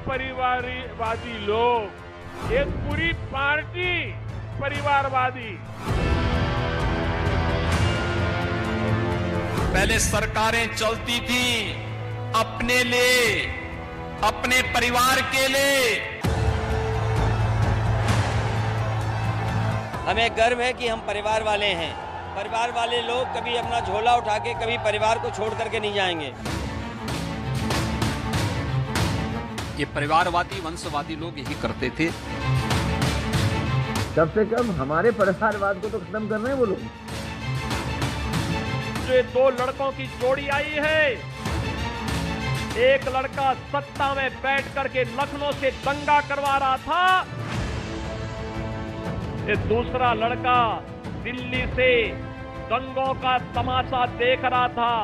परिवारवादी लोग, एक पूरी पार्टी परिवारवादी। पहले सरकारें चलती थी अपने लिए, अपने परिवार के लिए। हमें गर्व है कि हम परिवार वाले हैं। परिवार वाले लोग कभी अपना झोला उठा के कभी परिवार को छोड़ करके नहीं जाएंगे। ये परिवारवादी वंशवादी लोग यही करते थे। कम से कम हमारे परिवारवाद को तो खत्म कर रहे हैं वो लोग। जो दो लड़कों की जोड़ी आई है, एक लड़का सत्ता में बैठ करके लखनऊ से दंगा करवा रहा था, ये दूसरा लड़का दिल्ली से दंगों का तमाशा देख रहा था।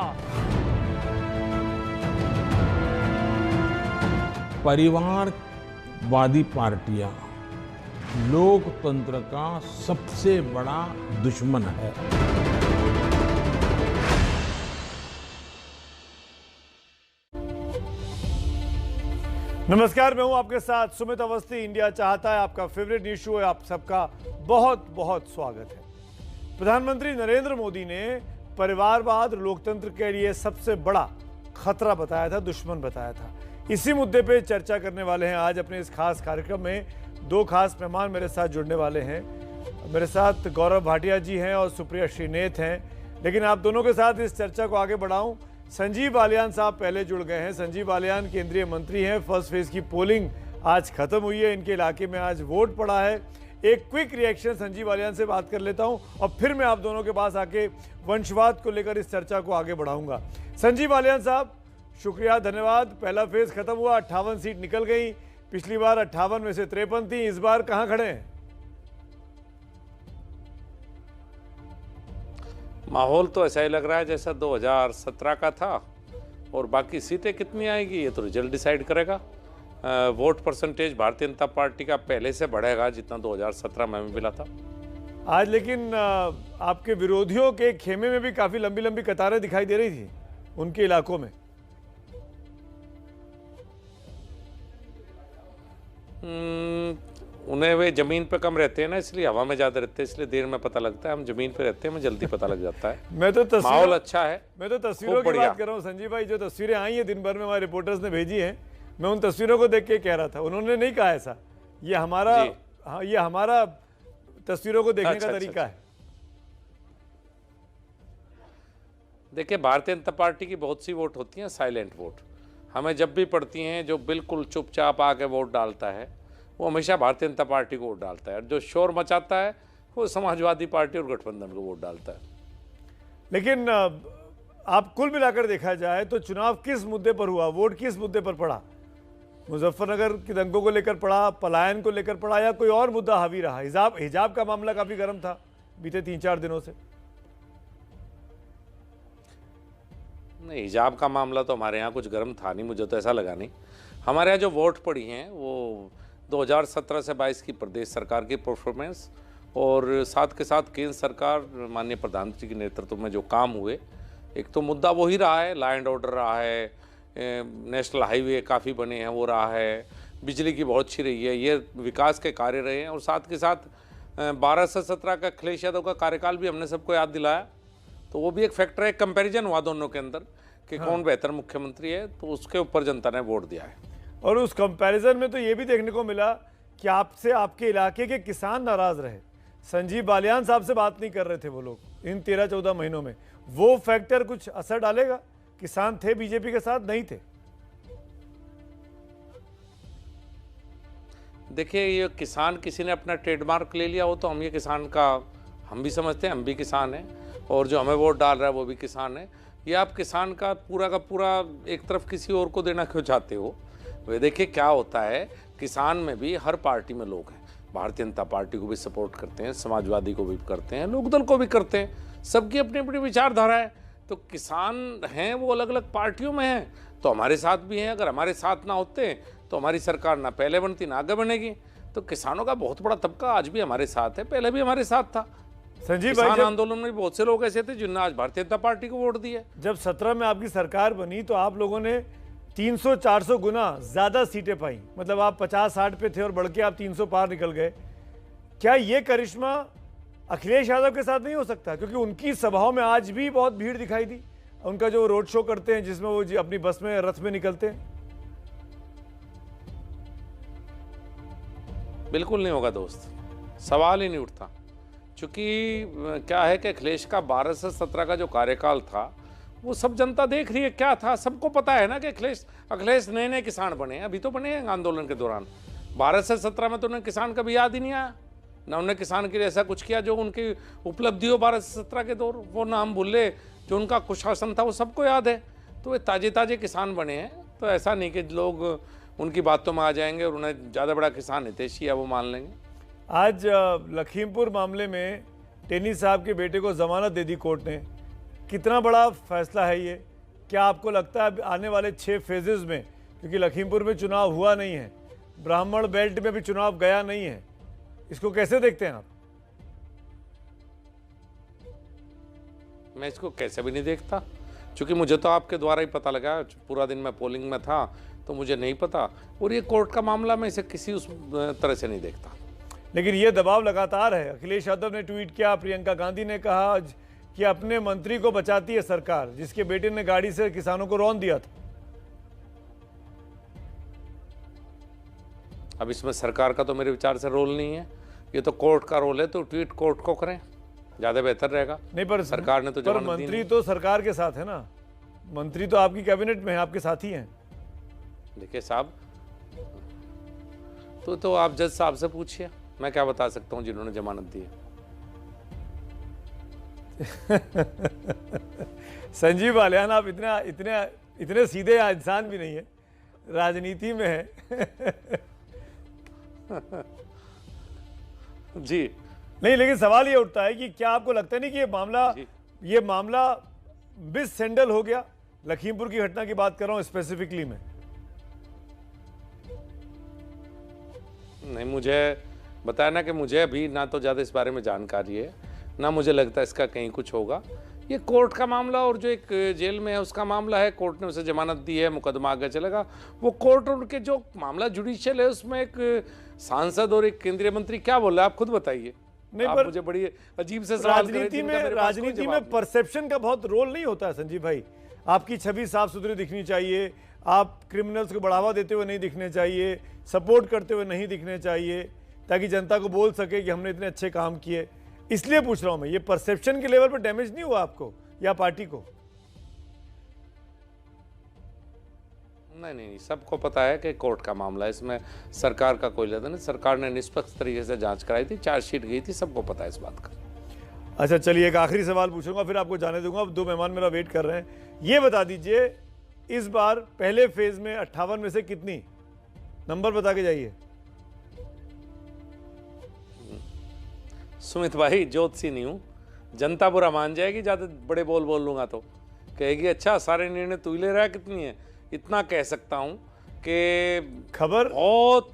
परिवारवादी पार्टियां लोकतंत्र का सबसे बड़ा दुश्मन है। नमस्कार, मैं हूं आपके साथ सुमित अवस्थी। इंडिया चाहता है आपका फेवरेट न्यूज शो है। आप सबका बहुत बहुत स्वागत है। प्रधानमंत्री नरेंद्र मोदी ने परिवारवाद लोकतंत्र के लिए सबसे बड़ा खतरा बताया था, दुश्मन बताया था। इसी मुद्दे पे चर्चा करने वाले हैं आज अपने इस खास कार्यक्रम में। दो खास मेहमान मेरे साथ जुड़ने वाले हैं। मेरे साथ गौरव भाटिया जी हैं और सुप्रिया श्रीनेत हैं। लेकिन आप दोनों के साथ इस चर्चा को आगे बढ़ाऊं, संजीव बालियान साहब पहले जुड़ गए हैं। संजीव बालियान केंद्रीय मंत्री हैं। फर्स्ट फेज की पोलिंग आज खत्म हुई है। इनके इलाके में आज वोट पड़ा है। एक क्विक रिएक्शन संजीव बालियान से बात कर लेता हूं और फिर मैं आप दोनों के पास आके वंशवाद को लेकर इस चर्चा को आगे बढ़ाऊंगा। संजीव बालियान साहब, शुक्रिया, धन्यवाद। पहला फेज खत्म हुआ, 58 सीट निकल गई। पिछली बार 58 में से 53 थी। इस बार कहां खड़े हैं? माहौल तो ऐसा ही लग रहा है जैसा 2017 का था, और बाकी सीटें कितनी आएगी ये तो रिजल्ट डिसाइड करेगा। Vote percentage Bharatiya Janata party का पहले से बढ़ेगा जितना 2017 में मिला था आज। लेकिन आपके विरोधियों के खेमे में भी काफी लंबी लंबी कतारें दिखाई दे रही थी उनके इलाकों में। उन्हें वे जमीन पे कम रहते हैं ना, इसलिए हवा में ज्यादा रहते हैं, इसलिए देर में पता लगता है। हम जमीन पे रहते हैं, हमें जल्दी पता लग जाता है। मैं तो माहौल अच्छा है। मैं तो तस्वीरों की बात कर रहा हूँ संजीव भाई। जो तस्वीरें आई हैं दिन भर में हमारे रिपोर्टर्स ने भेजी हैं, मैं उन तस्वीरों को देख के कह रहा था। उन्होंने नहीं कहा ऐसा। ये हमारा तस्वीरों को देखने का तरीका है। देखिए, भारतीय जनता पार्टी की बहुत सी वोट होती हैं साइलेंट वोट। हमें जब भी पड़ती हैं, जो बिल्कुल चुपचाप आके वोट डालता है वो हमेशा भारतीय जनता पार्टी को वोट डालता है। जो शोर मचाता है वो समाजवादी पार्टी और गठबंधन को वोट डालता है। लेकिन आप कुल मिलाकर देखा जाए तो चुनाव किस मुद्दे पर हुआ, वोट किस मुद्दे पर पड़ा? मुजफ्फरनगर की दंगों को लेकर पड़ा, पलायन को लेकर पड़ा, या कोई और मुद्दा हावी रहा? हिजाब का मामला काफी गर्म था बीते 3-4 दिनों से। नहीं, हिजाब का मामला तो हमारे यहाँ कुछ गर्म था नहीं, मुझे तो ऐसा लगा नहीं। हमारे यहाँ जो वोट पड़ी हैं वो 2017 से 22 की प्रदेश सरकार की परफॉर्मेंस और साथ के साथ केंद्र सरकार माननीय प्रधानमंत्री के नेतृत्व में जो काम हुए, एक तो मुद्दा वही रहा है, लॉ एंड ऑर्डर रहा है, नेशनल हाईवे काफ़ी बने हैं वो रहा है, बिजली की बहुत अच्छी रही है, ये विकास के कार्य रहे हैं। और साथ के साथ 12 से 17 का अखिलेश यादव का कार्यकाल भी हमने सबको याद दिलाया, तो वो भी एक फैक्टर है। कंपैरिजन हुआ दोनों के अंदर कि कौन बेहतर मुख्यमंत्री है, तो उसके ऊपर जनता ने वोट दिया है। और उस कंपैरिजन में तो ये भी देखने को मिला कि आपसे आपके इलाके के किसान नाराज रहे। संजीव बालियान साहब से बात नहीं कर रहे थे वो लोग इन 13-14 महीनों में। वो फैक्टर कुछ असर डालेगा? किसान थे बीजेपी के साथ, नहीं थे? देखिए, ये किसान किसी ने अपना ट्रेडमार्क ले लिया हो तो हम ये किसान का हम भी समझते हैं, हम भी किसान हैं, और जो हमें वोट डाल रहा है वो भी किसान है। ये आप किसान का पूरा एक तरफ किसी और को देना क्यों चाहते हो? वे देखिए क्या होता है, किसान में भी हर पार्टी में लोग हैं। भारतीय जनता पार्टी को भी सपोर्ट करते हैं, समाजवादी को भी करते हैं, लोकदल को भी करते हैं, सबकी अपनी अपनी विचारधारा है। तो किसान हैं वो अलग अलग पार्टियों में हैं, तो हमारे साथ भी हैं। अगर हमारे साथ ना होते तो हमारी सरकार ना पहले बनती ना आगे बनेगी। तो किसानों का बहुत बड़ा तबका आज भी हमारे साथ है, पहले भी हमारे साथ था। संजीव किसान भाई, आंदोलन में बहुत से लोग ऐसे थे जिन्होंने आज भारतीय जनता पार्टी को वोट दिया। जब 17 में आपकी सरकार बनी तो आप लोगों ने 300-400 गुना ज्यादा सीटें पाई, मतलब आप 50-60 पे थे और बढ़ के आप 300 पार निकल गए। क्या ये करिश्मा अखिलेश यादव के साथ नहीं हो सकता? क्योंकि उनकी सभाओं में आज भी बहुत भीड़ दिखाई दी, उनका जो रोड शो करते हैं जिसमें वो अपनी बस में रथ में निकलते हैं। बिल्कुल नहीं होगा दोस्त, सवाल ही नहीं उठता। क्योंकि क्या है कि अखिलेश का 12 से 17 का जो कार्यकाल था वो सब जनता देख रही है क्या था। सबको पता है ना कि अखिलेश नए नए किसान बने हैं, अभी तो बने हैं आंदोलन के दौरान। 12 से 17 में तो उन्हें किसान कभी याद ही नहीं आया, ना उन्हें किसान के लिए ऐसा कुछ किया जो उनकी उपलब्धि हो 12 से 17 के दौर। वो नाम भूले, जो उनका कुशासन था वो सबको याद है। तो वे ताजे ताजे किसान बने हैं, तो ऐसा नहीं कि लोग उनकी बातों में आ जाएंगे और उन्हें ज़्यादा बड़ा किसान हितैषी है वो मान लेंगे। आज लखीमपुर मामले में टेनी साहब के बेटे को जमानत दे दी कोर्ट ने। कितना बड़ा फैसला है ये? क्या आपको लगता है आने वाले 6 फेजेस में, क्योंकि लखीमपुर में चुनाव हुआ नहीं है, ब्राह्मण बेल्ट में भी चुनाव गया नहीं है, इसको कैसे देखते हैं आप? मैं इसको कैसे भी नहीं देखता, क्योंकि मुझे तो आपके द्वारा ही पता लगा। पूरा दिन मैं पोलिंग में था तो मुझे नहीं पता, और ये कोर्ट का मामला मैं इसे किसी उस तरह से नहीं देखता। लेकिन ये दबाव लगातार है। अखिलेश यादव ने ट्वीट किया, प्रियंका गांधी ने कहा कि अपने मंत्री को बचाती है सरकार, जिसके बेटे ने गाड़ी से किसानों को रौंद दिया था। अब इसमें सरकार का तो मेरे विचार से रोल नहीं है, ये तो कोर्ट का रोल है। तो ट्वीट कोर्ट को करें, ज़्यादा बेहतर रहेगा। नहीं, पर सरकार ने तो पर मंत्री तो सरकार के साथ है ना, मंत्री तो आपकी कैबिनेट में है, आपके साथ ही हैं। देखिए साहब, तो आप जज साहब से पूछिए, मैं क्या बता सकता हूँ जिन्होंने जमानत दी है। संजीव बालियान, आप इतने सीधे इंसान भी नहीं है, राजनीति में है। जी नहीं, लेकिन सवाल ये उठता है कि क्या आपको लगता नहीं कि ये मामला बिस सैंडल हो गया? लखीमपुर की घटना की बात कर रहा हूं स्पेसिफिकली में। नहीं, मुझे बताया ना कि मुझे अभी ना तो ज़्यादा इस बारे में जानकारी है, ना मुझे लगता है इसका कहीं कुछ होगा। ये कोर्ट का मामला और जो एक जेल में है उसका मामला है। कोर्ट ने उसे जमानत दी है, मुकदमा आगे चलेगा। वो कोर्ट और उनके जो मामला जुडिशियल है उसमें एक सांसद और एक केंद्रीय मंत्री क्या बोल रहे हैं आप खुद बताइए। नहीं, आप पर मुझे बड़ी अजीब से सवाल कर रहे थे। राजनीति में परसेप्शन का बहुत रोल नहीं होता है संजीव भाई। आपकी छवि साफ सुथरी दिखनी चाहिए, आप क्रिमिनल्स को बढ़ावा देते हुए नहीं दिखने चाहिए, सपोर्ट करते हुए नहीं दिखने चाहिए, ताकि जनता को बोल सके कि हमने इतने अच्छे काम किए। इसलिए पूछ रहा हूं मैं, ये परसेप्शन के लेवल पर डैमेज नहीं हुआ आपको या पार्टी को? नहीं, सबको पता है कि कोर्ट का मामला है, इसमें सरकार का कोई लेना नहीं। सरकार ने निष्पक्ष तरीके से जांच कराई थी, चार्जशीट गई थी, सबको पता है इस बात का। अच्छा चलिए, एक आखिरी सवाल पूछूंगा फिर आपको जाने दूंगा। अब 2 मेहमान मेरा वेट कर रहे हैं। ये बता दीजिए, इस बार पहले फेज में 58 में से कितनी, नंबर बता के जाइए। सुमित भाई, ज्योतिषी नहीं हूँ, जनता बुरा मान जाएगी ज़्यादा बड़े बोल लूँगा तो कहेगी अच्छा सारे निर्णय तू ही ले रहा है। कितनी है? इतना कह सकता हूँ कि खबर बहुत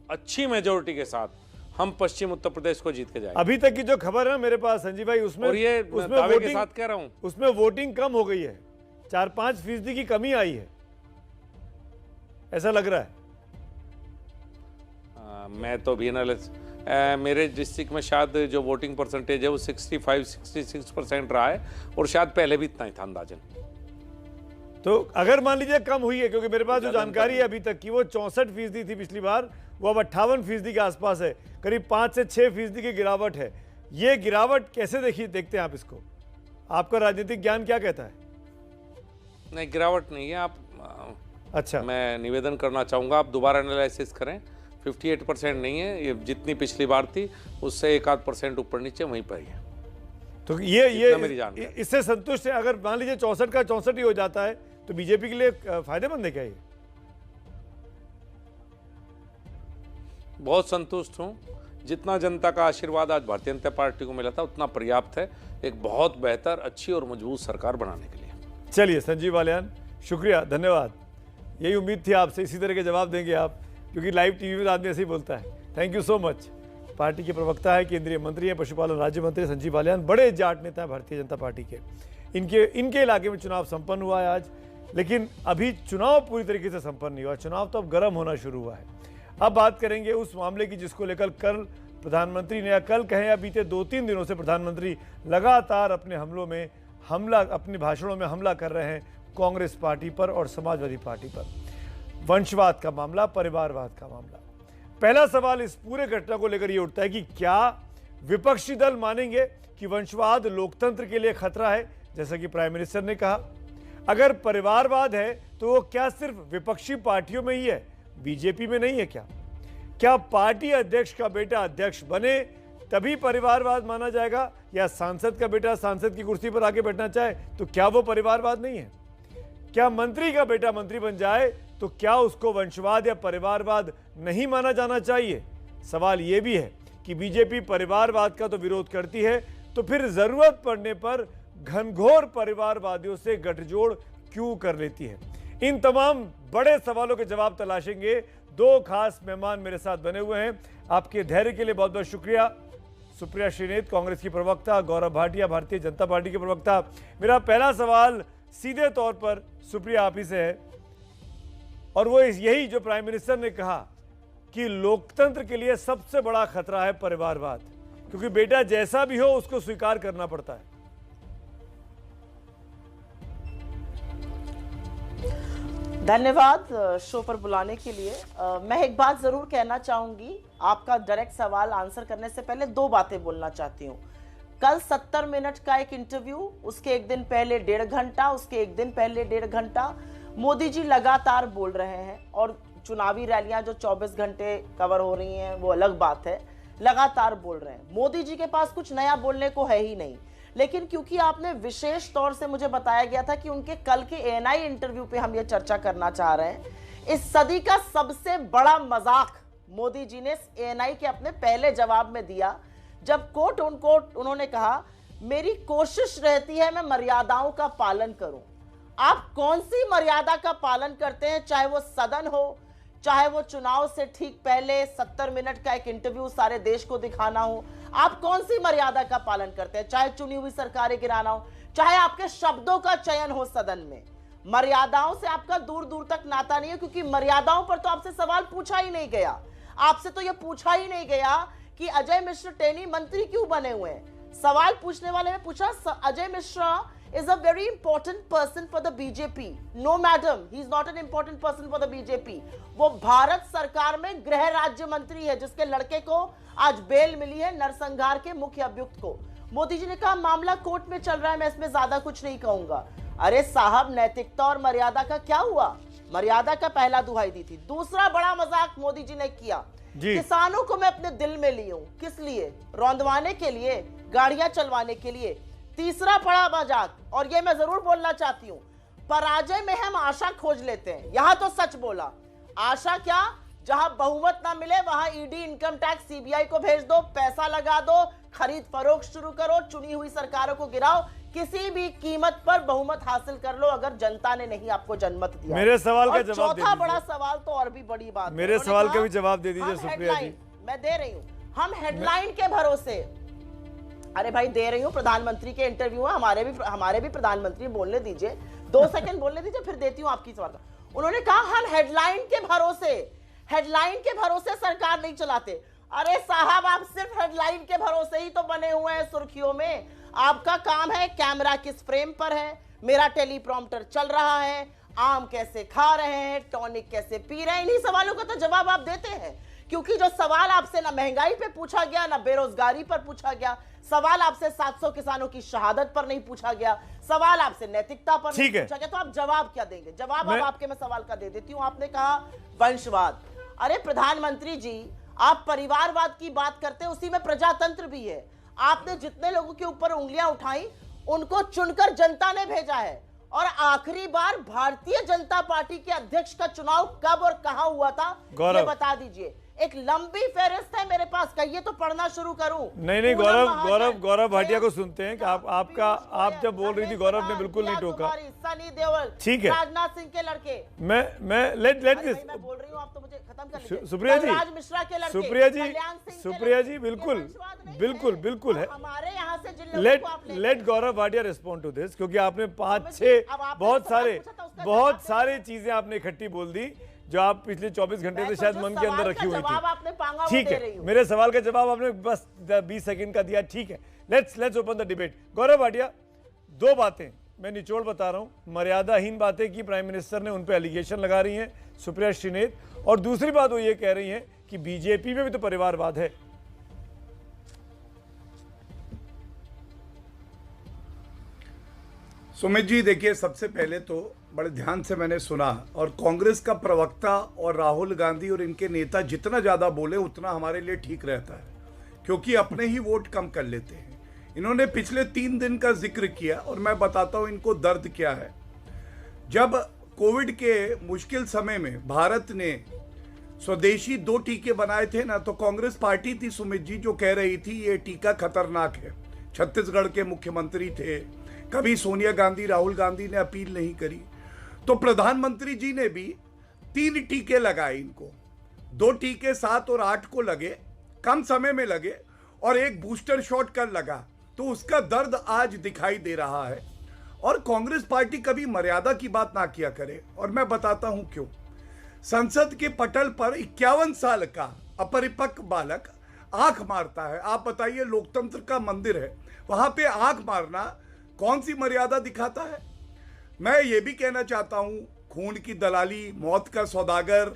अच्छी मेजोरिटी के साथ हम पश्चिम उत्तर प्रदेश को जीत के जाएंगे। अभी तक की जो खबर है मेरे पास संजीव भाई, उसमें और ये दावे के साथ कह रहा हूँ, उसमें वोटिंग कम हो गई है, 4-5% की कमी आई है, ऐसा लग रहा है। मैं तो भी मेरे डिस्ट्रिक्ट में शायद जो वोटिंग परसेंटेज है वो 65-66% रहा है, और शायद पहले भी इतना ही था अंदाजन। तो अगर मान लीजिए कम हुई है, क्योंकि मेरे पास जो जानकारी है अभी तक की वो 64% थी पिछली बार, वो अब 58% के आसपास है, करीब 5 से 6% की गिरावट है। ये गिरावट कैसे देखते हैं आप इसको? आपका राजनीतिक ज्ञान क्या कहता है? नहीं, गिरावट नहीं है। आप अच्छा, मैं निवेदन करना चाहूँगा, आप दोबारा एनालिसिस करें। 58% नहीं है, ये जितनी पिछली बार थी उससे 1-8% ऊपर नीचे वहीं पर ही है। तो ये इससे संतुष्ट है? अगर मान लीजिए 64 का 64 ही हो जाता है तो बीजेपी के लिए फायदेमंद है क्या ये? बहुत संतुष्ट हूँ। जितना जनता का आशीर्वाद आज भारतीय जनता पार्टी को मिला था उतना पर्याप्त है एक बहुत बेहतर, अच्छी और मजबूत सरकार बनाने के लिए। चलिए संजीव बालियान, शुक्रिया, धन्यवाद। यही उम्मीद थी आपसे, इसी तरह के जवाब देंगे आप, क्योंकि लाइव टीवी में आदमी ऐसे ही बोलता है। Thank you so much. Party के प्रवक्ता है, केंद्रीय मंत्री हैं, पशुपालन राज्य मंत्री संजीव बालियान, बड़े जाट नेता है भारतीय जनता पार्टी के। इनके इलाके में चुनाव संपन्न हुआ है आज। लेकिन अभी चुनाव पूरी तरीके से संपन्न नहीं हुआ। चुनाव तो अब गर्म होना शुरू हुआ है। अब बात करेंगे उस मामले की जिसको लेकर कल प्रधानमंत्री ने, या कल कहें या बीते 2-3 दिनों से प्रधानमंत्री लगातार अपने अपने भाषणों में हमला कर रहे हैं कांग्रेस पार्टी पर और समाजवादी पार्टी पर। वंशवाद का मामला, परिवारवाद का मामला। पहला सवाल इस पूरे घटना को लेकर यह उठता है कि क्या विपक्षी दल मानेंगे कि वंशवाद लोकतंत्र के लिए खतरा है, जैसा कि प्राइम मिनिस्टर ने कहा? अगर परिवारवाद है तो वो क्या सिर्फ विपक्षी पार्टियों में ही है, बीजेपी में नहीं है क्या? क्या पार्टी अध्यक्ष का बेटा अध्यक्ष बने तभी परिवारवाद माना जाएगा, या सांसद का बेटा सांसद की कुर्सी पर आके बैठना चाहे तो क्या वो परिवारवाद नहीं है? क्या मंत्री का बेटा मंत्री बन जाए तो क्या उसको वंशवाद या परिवारवाद नहीं माना जाना चाहिए? सवाल यह भी है कि बीजेपी परिवारवाद का तो विरोध करती है, तो फिर जरूरत पड़ने पर घनघोर परिवारवादियों से गठजोड़ क्यों कर लेती है? इन तमाम बड़े सवालों के जवाब तलाशेंगे। दो खास मेहमान मेरे साथ बने हुए हैं। आपके धैर्य के लिए बहुत बहुत शुक्रिया। सुप्रिया श्रीनेत कांग्रेस की प्रवक्ता, गौरव भाटिया भारतीय जनता पार्टी के प्रवक्ता। मेरा पहला सवाल सीधे तौर पर सुप्रिया आप ही से है, और वो यही जो प्राइम मिनिस्टर ने कहा कि लोकतंत्र के लिए सबसे बड़ा खतरा है परिवारवाद, क्योंकि बेटा जैसा भी हो उसको स्वीकार करना पड़ता है। धन्यवाद शो पर बुलाने के लिए। मैं एक बात जरूर कहना चाहूंगी, आपका डायरेक्ट सवाल आंसर करने से पहले दो बातें बोलना चाहती हूँ। कल 70 मिनट का एक इंटरव्यू, उसके एक दिन पहले 1.5 घंटा, उसके एक दिन पहले 1.5 घंटा मोदी जी लगातार बोल रहे हैं, और चुनावी रैलियां जो 24 घंटे कवर हो रही हैं वो अलग बात है, लगातार बोल रहे हैं। मोदी जी के पास कुछ नया बोलने को है ही नहीं, लेकिन क्योंकि आपने विशेष तौर से मुझे बताया गया था कि उनके कल के एएनआई इंटरव्यू पे हम ये चर्चा करना चाह रहे हैं। इस सदी का सबसे बड़ा मजाक मोदी जी ने एएनआई के अपने पहले जवाब में दिया, जब कोट उनकोट उन्होंने कहा, मेरी कोशिश रहती है मैं मर्यादाओं का पालन करूं। आप कौन सी मर्यादा का पालन करते हैं? चाहे वो सदन हो, चाहे वो चुनाव से ठीक पहले 70 मिनट का एक इंटरव्यू सारे देश को दिखाना हो, आप कौन सी मर्यादा का पालन करते हैं? चाहे चुनी हुई सरकारें गिराना हो, चाहे आपके शब्दों का चयन हो सदन में, मर्यादाओं से आपका दूर दूर तक नाता नहीं है, क्योंकि मर्यादाओं पर तो आपसे सवाल पूछा ही नहीं गया। आपसे तो यह पूछा ही नहीं गया कि अजय मिश्र टेनी मंत्री क्यों बने हुए हैं। सवाल पूछने वाले ने पूछा, Ajay Mishra is a very important person for the BJP. No madam, he is not an important person for the BJP. वो भारत सरकार में गृह राज्य मंत्री है, जिसके लड़के को आज बेल मिली है नरसंहार के मुख्य अभियुक्त को। मोदी जी ने कहा मामला कोर्ट में चल रहा है, मैं इसमें ज्यादा कुछ नहीं कहूंगा। अरे साहब, नैतिकता और मर्यादा का क्या हुआ? मर्यादा का पहला दुहाई दी थी। दूसरा बड़ा मजाक मोदी जी ने किया, किसानों को मैं अपने दिल में ली हूं। किस लिए? रौंदवाने के लिए, गाड़ियां चलवाने के लिए। तीसरा बड़ा मजाक, और ये मैं जरूर बोलना चाहती हूं, पराजय में हम आशा खोज लेते हैं। यहां तो सच बोला। आशा क्या? जहां बहुमत ना मिले वहां ईडी, इनकम टैक्स, सीबीआई को भेज दो, पैसा लगा दो, खरीद फरोख्त शुरू करो, चुनी हुई सरकारों को गिराओ, किसी भी कीमत पर बहुमत हासिल कर लो अगर जनता ने नहीं आपको जनमत दिया। मेरे सवाल का जवाब दे दीजिए। चौथा बड़ा सवाल तो और भी बड़ी बात, मेरे सवाल का भी जवाब दे दीजिए सुप्रिया जी। मैं दे रही हूं। हम हेडलाइन के भरोसे, अरे भाई दे रही हूँ, प्रधानमंत्री के इंटरव्यू है, हमारे भी प्रधानमंत्री बोलने दीजिए, 2 सेकंड बोलने दीजिए, फिर देती हूँ आपकी सवाल। उन्होंने कहा हम हेडलाइन के भरोसे सरकार नहीं चलाते। अरे साहब, आप सिर्फ हेडलाइन के भरोसे ही तो बने हुए हैं सुर्खियों में। आपका काम है कैमरा किस फ्रेम पर है, मेरा टेलीप्रॉम्प्टर चल रहा है, आम कैसे खा रहे हैं, टॉनिक कैसे पी रहे हैं। इन्हीं सवालों का तो जवाब आप देते हैं, क्योंकि जो सवाल आपसे ना महंगाई पे पूछा गया, ना बेरोजगारी पर पूछा गया, सवाल आपसे 700 किसानों की शहादत पर नहीं पूछा गया, सवाल आपसे नैतिकता पर नहीं पूछा गया, तो आप जवाब क्या देंगे? जवाब अब आपके मैं सवाल का दे देती हूं। आपने कहा वंशवाद। अरे प्रधानमंत्री जी, आप परिवारवाद की बात करते हैं, उसी में प्रजातंत्र भी है। आपने जितने लोगों के ऊपर उंगलियां उठाई उनको चुनकर जनता ने भेजा है, और आखिरी बार भारतीय जनता पार्टी के अध्यक्ष का चुनाव कब और कहां हुआ था ये बता दीजिए। एक लंबी फहरिस्त है मेरे पास, कहिए तो पढ़ना शुरू करूं। नहीं, गौरव भाटिया को सुनते हैं कि आप जब बोल रही थी गौरव ने बिल्कुल नहीं टोका। सनी देओल, ठीक है, राजनाथ सिंह के लड़के, मैं लेट दिस, मैं बोल रही हूं, आप तो मुझे खत्म कर लीजिए। सुप्रिया राज मिश्रा के लड़के, सुप्रिया जी बिल्कुल है। हमारे यहाँ से जिन लोगों लेट को आप ले let Gaurav Bhatia respond to this, क्योंकि आपने पांच अब छह आपने बहुत सवाल सारे पूछा था, उसका बहुत जवाब सारे चीजें आपने इकट्ठी बोल दी जो आप पिछले 24 घंटे मैं से तो शायद जो मन के अंदर सवाल रखी का हुई जवाब आपने थी। मांगा वो ठीक दे रही है, हूं। मेरे सवाल का जवाब आपने बस 20 सेकंड का दिया, ठीक है। Let's open the debate. Gaurav Bhatia, दो बातें मैं निचोड़ बता रहा हूं, मर्यादाहीन बातें की प्राइम मिनिस्टर ने, उन पे एलिगेशन लगा रही हैं सुप्रिया श्रीनेत, और दूसरी बात वो ये कह रही हैं कि बीजेपी में भी तो परिवारवाद है। सुमित जी, देखिए, सबसे पहले तो बड़े ध्यान से मैंने सुना, और कांग्रेस का प्रवक्ता और राहुल गांधी और इनके नेता जितना ज़्यादा बोले उतना हमारे लिए ठीक रहता है, क्योंकि अपने ही वोट कम कर लेते हैं। इन्होंने पिछले 3 दिन का जिक्र किया और मैं बताता हूं इनको दर्द क्या है। जब कोविड के मुश्किल समय में भारत ने स्वदेशी 2 टीके बनाए थे ना, तो कांग्रेस पार्टी थी सुमित जी जो कह रही थी ये टीका खतरनाक है। छत्तीसगढ़ के मुख्यमंत्री थे, कभी सोनिया गांधी, राहुल गांधी ने अपील नहीं करी, तो प्रधानमंत्री जी ने भी 3 टीके लगाए इनको। 2 टीके 7 और 8 को लगे, कम समय में लगे, और एक बूस्टर शॉट कर लगा, तो उसका दर्द आज दिखाई दे रहा है। और कांग्रेस पार्टी कभी मर्यादा की बात ना किया करे, और मैं बताता हूं क्यों। संसद के पटल पर 51 साल का अपरिपक्व बालक आंख मारता है। आप बताइए, लोकतंत्र का मंदिर है, वहां पे आंख मारना कौन सी मर्यादा दिखाता है? मैं ये भी कहना चाहता हूं, खून की दलाली, मौत का सौदागर,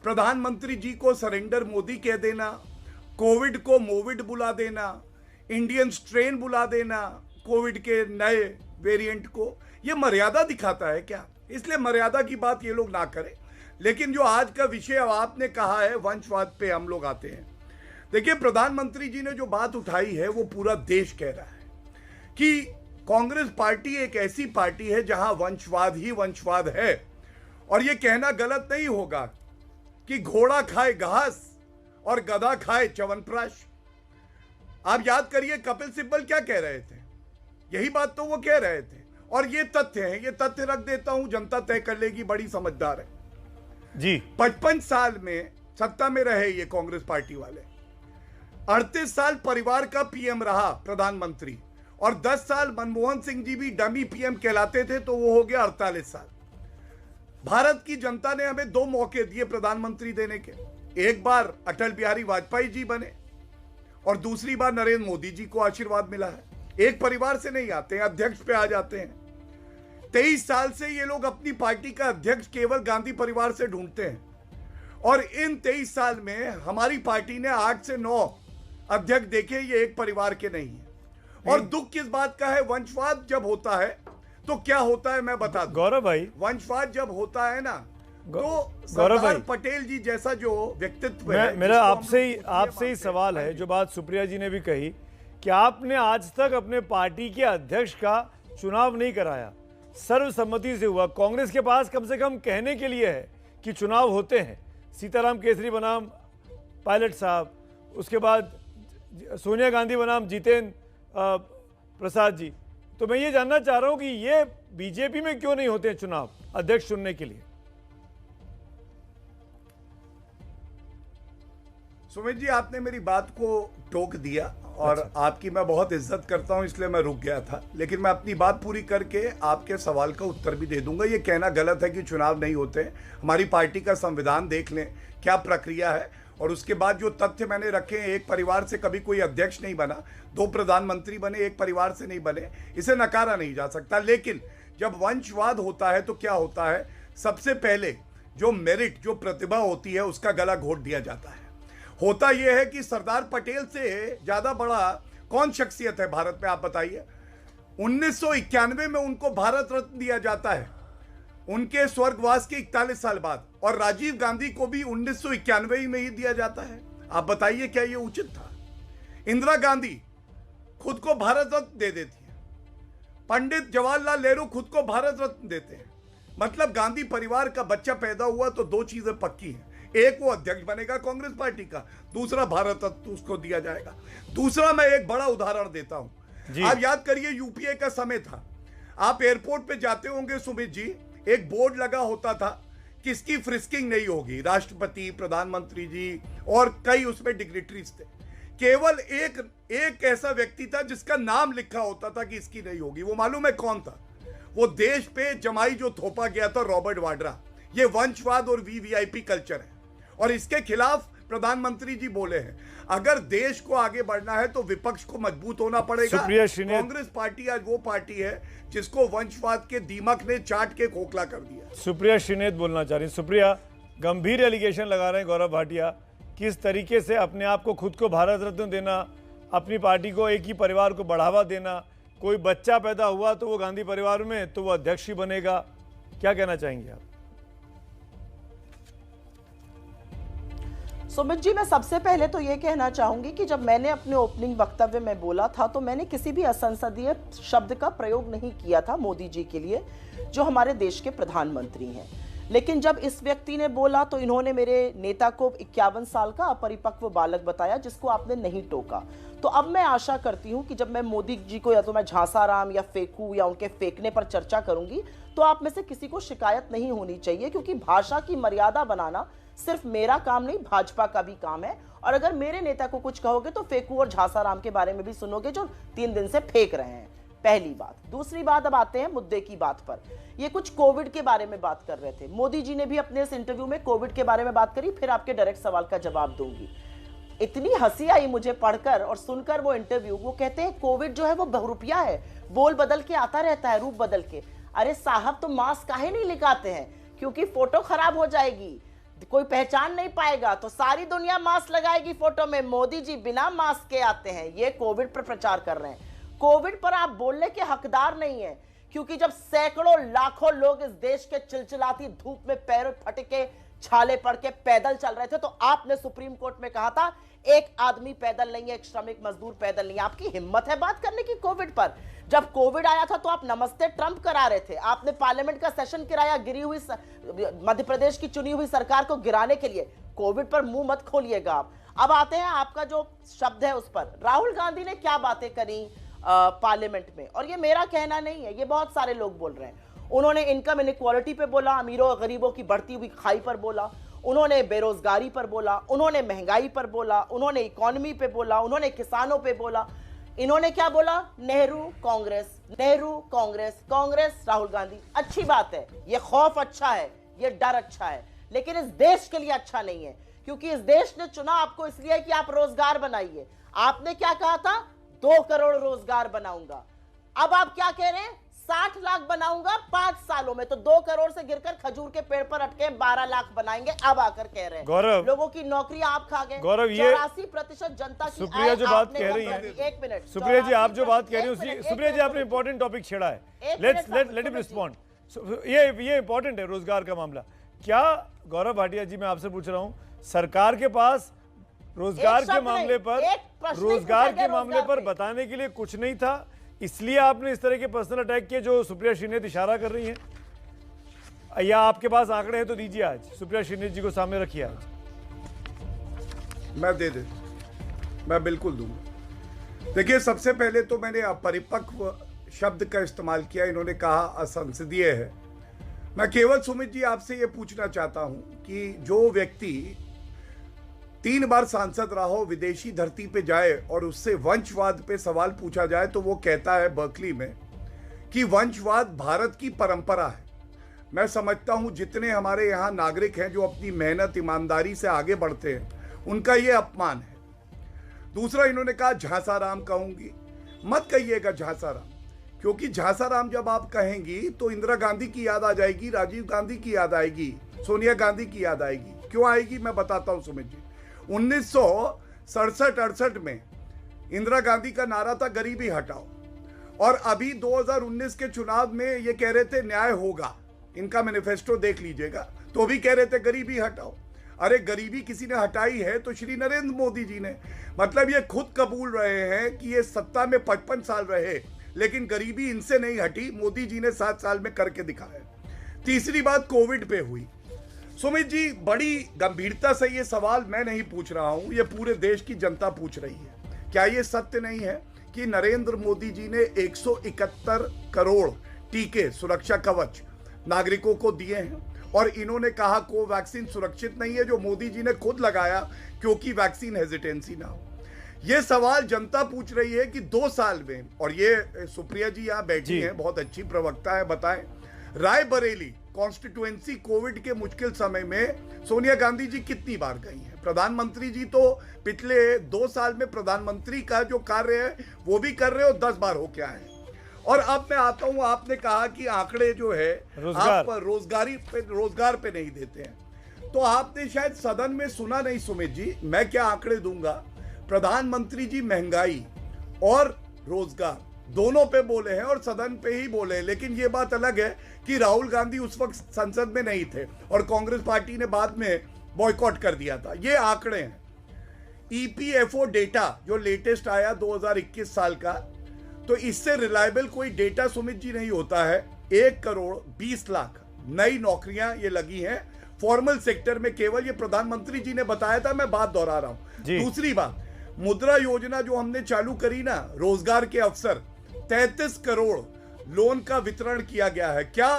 प्रधानमंत्री जी को सरेंडर मोदी कह देना, कोविड को मोविड बुला देना, इंडियन स्ट्रेन बुला देना, कोविड के नए वेरिएंट को, ये मर्यादा दिखाता है क्या? इसलिए मर्यादा की बात ये लोग ना करें। लेकिन जो आज का विषय अब आपने कहा है, वंशवाद पे हम लोग आते हैं। देखिए, प्रधानमंत्री जी ने जो बात उठाई है वो पूरा देश कह रहा है कि कांग्रेस पार्टी एक ऐसी पार्टी है जहां वंशवाद ही वंशवाद है। और ये कहना गलत नहीं होगा कि घोड़ा खाए घास और गधा खाए च्यवनप्राश। आप याद करिए कपिल सिब्बल क्या कह रहे थे, यही बात तो वो कह रहे थे। और ये तथ्य है, ये तथ्य रख देता हूं, जनता तय कर लेगी, बड़ी समझदार है जी। 55 साल में सत्ता में रहे ये कांग्रेस पार्टी वाले, 38 साल परिवार का पीएम रहा प्रधानमंत्री, और 10 साल मनमोहन सिंह जी भी डमी पीएम कहलाते थे, तो वो हो गया 48 साल। भारत की जनता ने हमें 2 मौके दिए प्रधानमंत्री देने के। एक बार अटल बिहारी वाजपेयी जी बने, और दूसरी बार नरेंद्र मोदी जी को आशीर्वाद मिला है। एक परिवार से नहीं आते हैं, अध्यक्ष पे आ जाते हैं। 23 साल से ये लोग अपनी पार्टी का अध्यक्ष केवल गांधी परिवार से ढूंढते हैं, और इन 23 साल में हमारी पार्टी ने 8 से 9 अध्यक्ष देखे, ये एक परिवार के नहीं है। और दुख किस बात का है, वंशवाद जब होता है तो क्या होता है मैं बता दूं। गौरव भाई, वंशवाद जब होता है ना, तो गौरव भाई, सरदार पटेल जी जैसा जो व्यक्तित्व है, मेरा जिसको हम आपसे ही लोग पूज्य आपसे ही मानते सवाल हैं। है, जो बात सुप्रिया जी ने भी कही कि आपने आज तक अपने पार्टी के अध्यक्ष का चुनाव नहीं कराया, सर्वसम्मति से हुआ। कांग्रेस के पास कम से कम कहने के लिए है कि चुनाव होते हैं। सीताराम केसरी बनाम पायलट साहब, उसके बाद सोनिया गांधी बनाम जितेंद्र प्रसाद जी। तो मैं ये जानना चाह रहा हूं कि ये बीजेपी में क्यों नहीं होते हैं चुनाव अध्यक्ष चुनने के लिए? सुमित जी, आपने मेरी बात को टोक दिया, और आपकी मैं बहुत इज्जत करता हूं, इसलिए मैं रुक गया था। लेकिन मैं अपनी बात पूरी करके आपके सवाल का उत्तर भी दे दूंगा। ये कहना गलत है कि चुनाव नहीं होते। हमारी पार्टी का संविधान देख लें, क्या प्रक्रिया है, और उसके बाद जो तथ्य मैंने रखे हैं, एक परिवार से कभी कोई अध्यक्ष नहीं बना, 2 प्रधानमंत्री बने, एक परिवार से नहीं बने, इसे नकारा नहीं जा सकता। लेकिन जब वंशवाद होता है तो क्या होता है, सबसे पहले जो मेरिट, जो प्रतिभा होती है, उसका गला घोट दिया जाता है। होता यह है कि सरदार पटेल से ज्यादा बड़ा कौन शख्सियत है भारत में, आप बताइए। 1991 में उनको भारत रत्न दिया जाता है, उनके स्वर्गवास के 41 साल बाद, और राजीव गांधी को भी 1991 में ही दिया जाता है। आप बताइए क्या ये उचित था? इंदिरा गांधी खुद को भारत रत्न दे देती है, पंडित जवाहरलाल नेहरू खुद को भारत रत्न देते हैं। मतलब गांधी परिवार का बच्चा पैदा हुआ तो 2 चीजें पक्की हैं, एक वो अध्यक्ष बनेगा कांग्रेस पार्टी का, दूसरा भारत रत्न उसको दिया जाएगा। दूसरा मैं एक बड़ा उदाहरण देता हूं। आप याद करिए, यूपीए का समय था, आप एयरपोर्ट पे जाते होंगे सुमित जी, एक बोर्ड लगा होता था, किसकी फ्रिस्किंग नहीं होगी, राष्ट्रपति, प्रधानमंत्री जी और कई उसमें डिग्निटरीज थे। केवल एक ऐसा व्यक्ति था जिसका नाम लिखा होता था कि इसकी नहीं होगी। वो मालूम है कौन था? वो देश पे जमाई जो थोपा गया था, रॉबर्ट वाड्रा। ये वंशवाद और वीवीआईपी कल्चर है और इसके खिलाफ प्रधानमंत्री जी बोले हैं। अगर देश को आगे बढ़ना है तो विपक्ष को मजबूत होना पड़ेगा। कांग्रेस पार्टी आज वो पार्टी है जिसको वंशवाद के दीमक ने चाट के खोखला कर दिया। सुप्रिया श्रीनेत बोलना चाह रही। सुप्रिया, गंभीर एलिगेशन लगा रहे हैं गौरव भाटिया, किस तरीके से अपने आप को, खुद को भारत रत्न देना, अपनी पार्टी को, एक ही परिवार को बढ़ावा देना। कोई बच्चा पैदा हुआ तो वो गांधी परिवार में तो वो अध्यक्ष ही बनेगा। क्या कहना चाहेंगे आप? सुमित जी, मैं सबसे पहले तो ये कहना चाहूंगी कि जब मैंने अपने ओपनिंग वक्तव्य में बोला था तो मैंने किसी भी असंसदीय शब्द का प्रयोग नहीं किया था मोदी जी के लिए, जो हमारे देश के प्रधानमंत्री हैं। लेकिन जब इस व्यक्ति ने बोला तो इन्होंने मेरे नेता को 51 साल का अपरिपक्व बालक बताया, जिसको आपने नहीं टोका। तो अब मैं आशा करती हूं कि जब मैं मोदी जी को या तो मैं झांसाराम या फेंकू या उनके फेंकने पर चर्चा करूंगी तो आप में से किसी को शिकायत नहीं होनी चाहिए, क्योंकि भाषा की मर्यादा बनाना सिर्फ मेरा काम नहीं, भाजपा का भी काम है। और अगर मेरे नेता को कुछ कहोगे तो फेंकू और झांसाराम के बारे में भी सुनोगे, जो 3 दिन से फेंक रहे हैं। पहली बात। दूसरी बात, अब आते हैं मुद्दे की बात पर। ये कुछ कोविड के बारे में बात कर रहे थे। मोदी जी ने भी अपने इस इंटरव्यू में कोविड के बारे में बात करी, फिर आपके डायरेक्ट सवाल का जवाब दूंगी। इतनी हंसी आई मुझे पढ़कर और सुनकर वो इंटरव्यू। वो कहते हैं कोविड जो है वो बहुरूपिया है, बोल बदल के आता रहता है, रूप बदल के। अरे साहब, तो मास्क काहे नहीं लगाते हैं? क्योंकि फोटो खराब हो जाएगी, कोई पहचान नहीं पाएगा, तो सारी दुनिया मास्क लगाएगी फोटो में। मोदी जी बिना मास्क के आते हैं, ये कोविड पर प्रचार कर रहे हैं। कोविड पर आप बोलने के हकदार नहीं है, क्योंकि जब सैकड़ों लाखों लोग इस देश के चिलचिलाती धूप में पैरों फटके छाले पड़ के पैदल चल रहे थे, तो आपने सुप्रीम कोर्ट में कहा था एक आदमी पैदल नहीं है, एक श्रमिक मजदूर पैदल नहीं है। आपकी हिम्मत है बात करने की कोविड पर? जब कोविड आया था तो आप नमस्ते ट्रंप करा रहे थे। आपने पार्लियामेंट का सेशन कराया गिरी हुई मध्य प्रदेश की चुनी हुई सरकार को गिराने के लिए। कोविड पर मुंह मत खोलिएगा आप। अब आते हैं आपका जो शब्द है उस पर। राहुल गांधी ने क्या बातें करी पार्लियामेंट में, और ये मेरा कहना नहीं है, ये बहुत सारे लोग बोल रहे हैं। उन्होंने इनकम इनइक्वालिटी पे बोला, अमीरों और गरीबों की बढ़ती हुई खाई पर बोला, उन्होंने बेरोजगारी पर बोला, उन्होंने महंगाई पर बोला, उन्होंने इकोनॉमी पे बोला, उन्होंने किसानों पे बोला। इन्होंने क्या बोला? नेहरू कांग्रेस, नेहरू कांग्रेस, कांग्रेस राहुल गांधी। अच्छी बात है, ये खौफ अच्छा है, ये डर अच्छा है, लेकिन इस देश के लिए अच्छा नहीं है, क्योंकि इस देश ने चुना आपको इसलिए कि आप रोजगार बनाइए। आपने क्या कहा था? 2 करोड़ रोजगार बनाऊंगा। अब आप क्या कह रहे हैं? 60 लाख बनाऊंगा 5 सालों में। तो 2 करोड़ से गिरकर खजूर के पेड़ पर अटके 12 लाख बनाएंगे। अब आकर कह रहे हैं गौरव, लोगों की नौकरियां आप खा गए। गौरव, ये 84% जनता की सुप्रिया जो बात कह रही है, 1 मिनट सुप्रिया जी आप जो बात कह रही है, सुप्रिया जी आपने इंपॉर्टेंट टॉपिक छेड़ा है। Let him respond. ये इंपॉर्टेंट है, रोजगार का मामला। क्या गौरव भाटिया जी, मैं आपसे पूछ रहा हूं, सरकार के पास रोजगार के मामले पर बताने के लिए कुछ नहीं था, इसलिए आपने इस तरह के पर्सनल अटैक किए जो सुप्रिया श्रीनेत इशारा कर रही हैं? या आपके पास आंकड़े हैं तो दीजिए, आज सुप्रिया श्रीनेत जी को सामने रखिए। आज मैं बिल्कुल दूंगा। देखिए, सबसे पहले तो मैंने अपरिपक्व शब्द का इस्तेमाल किया, इन्होंने कहा असंसदीय है। मैं केवल सुमित जी आपसे ये पूछना चाहता हूं कि जो व्यक्ति 3 बार सांसद रहा हो, विदेशी धरती पे जाए और उससे वंशवाद पे सवाल पूछा जाए तो वो कहता है बर्कली में कि वंशवाद भारत की परंपरा है। मैं समझता हूं जितने हमारे यहाँ नागरिक हैं जो अपनी मेहनत ईमानदारी से आगे बढ़ते हैं, उनका ये अपमान है। दूसरा, इन्होंने कहा झांसाराम कहूंगी। मत कहिएगा झांसाराम, क्योंकि झांसाराम जब आप कहेंगी तो इंदिरा गांधी की याद आ जाएगी, राजीव गांधी की याद आएगी, सोनिया गांधी की याद आएगी। क्यों आएगी मैं बताता हूं सुमित जी। 1967-68 में इंदिरा गांधी का नारा था गरीबी हटाओ, और अभी 2019 के चुनाव में ये कह रहे थे न्याय होगा। इनका मैनिफेस्टो देख लीजिएगा, तो भी कह रहे थे गरीबी हटाओ। अरे गरीबी किसी ने हटाई है तो श्री नरेंद्र मोदी जी ने। मतलब ये खुद कबूल रहे हैं कि ये सत्ता में 55 साल रहे, लेकिन गरीबी इनसे नहीं हटी, मोदी जी ने 7 साल में करके दिखाया। तीसरी बात कोविड पे हुई। सुमित जी, बड़ी गंभीरता से ये सवाल मैं नहीं पूछ रहा हूं, ये पूरे देश की जनता पूछ रही है। क्या ये सत्य नहीं है कि नरेंद्र मोदी जी ने 171 करोड़ टीके, सुरक्षा कवच नागरिकों को दिए हैं, और इन्होंने कहा कोवैक्सीन सुरक्षित नहीं है, जो मोदी जी ने खुद लगाया क्योंकि वैक्सीन हेजिटेंसी ना हो। ये सवाल जनता पूछ रही है कि 2 साल में, और ये सुप्रिया जी यहाँ बैठी हैं, बहुत अच्छी प्रवक्ता है, बताएं रायबरेली कॉन्स्टिट्यूएंसी कोविड के मुश्किल समय में सोनिया गांधी जी कितनी बार गई हैं? प्रधानमंत्री जी तो पिछले 2 साल में प्रधानमंत्री का जो कार्य है वो भी कर रहे हो, 10 बार होके आए हैं। और अब मैं आता हूं, आपने कहा कि आंकड़े जो है आप रोजगार पे नहीं देते हैं, तो आपने शायद सदन में सुना नहीं सुमित जी, मैं क्या आंकड़े दूंगा। प्रधानमंत्री जी महंगाई और रोजगार दोनों पे बोले हैं और सदन पे ही बोले हैं, लेकिन ये बात अलग है कि राहुल गांधी उस वक्त संसद में नहीं थे और कांग्रेस पार्टी ने बाद में बॉयकॉट कर दिया था। ये आंकड़े हैं। ईपीएफओ डेटा जो लेटेस्ट आया 2021 साल का, तो इससे रिलायबल कोई डेटा सुमित जी नहीं होता है। 1 करोड़ 20 लाख नई नौकरियां ये लगी हैं फॉर्मल सेक्टर में केवल, ये प्रधानमंत्री जी ने बताया था, मैं बात दोहरा रहा हूं। दूसरी बात, मुद्रा योजना जो हमने चालू करी ना, रोजगार के अवसर 33 करोड़ लोन का वितरण किया गया है। क्या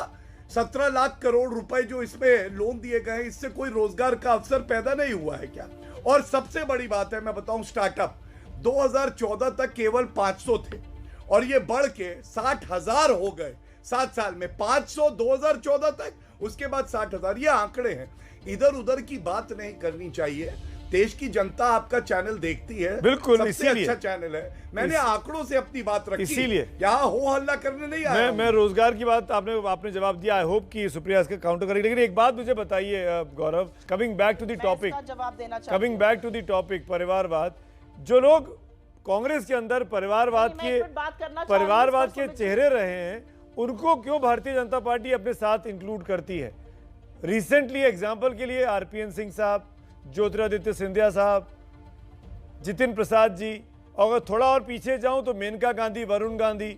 17 लाख करोड़ रुपए जो इसमें लोन दिए गए हैं, इससे कोई रोजगार का अवसर पैदा नहीं हुआ है क्या? और सबसे बड़ी बात है, मैं बताऊं, स्टार्टअप 2014 तक केवल 500 थे और ये बढ़ के 60,000 हो गए 7 साल में। 500 2014 तक, उसके बाद 60,000। ये आंकड़े हैं, इधर उधर की बात नहीं करनी चाहिए। देश की जनता आपका चैनल देखती है, बिल्कुल, सबसे अच्छा चैनल है। मैंने आंकड़ों से अपनी बात रखी, इसीलिए यहाँ हो हल्ला करने नहीं आया। मैं रोजगार की बात आपने जवाब दिया, आई होप कि सुप्रिया इसका काउंटर करेगी। लेकिन एक बात मुझे बताइए Gaurav, coming back to the topic, coming back to the topic परिवारवाद, जो लोग कांग्रेस के अंदर परिवारवाद के चेहरे रहे हैं, उनको क्यों भारतीय जनता पार्टी अपने साथ इंक्लूड करती है? रिसेंटली एग्जाम्पल के लिए आरपीएन सिंह साहब, ज्योतिरादित्य सिंधिया साहब, जितिन प्रसाद जी, और अगर थोड़ा और पीछे जाऊं तो मेनका गांधी, वरुण गांधी,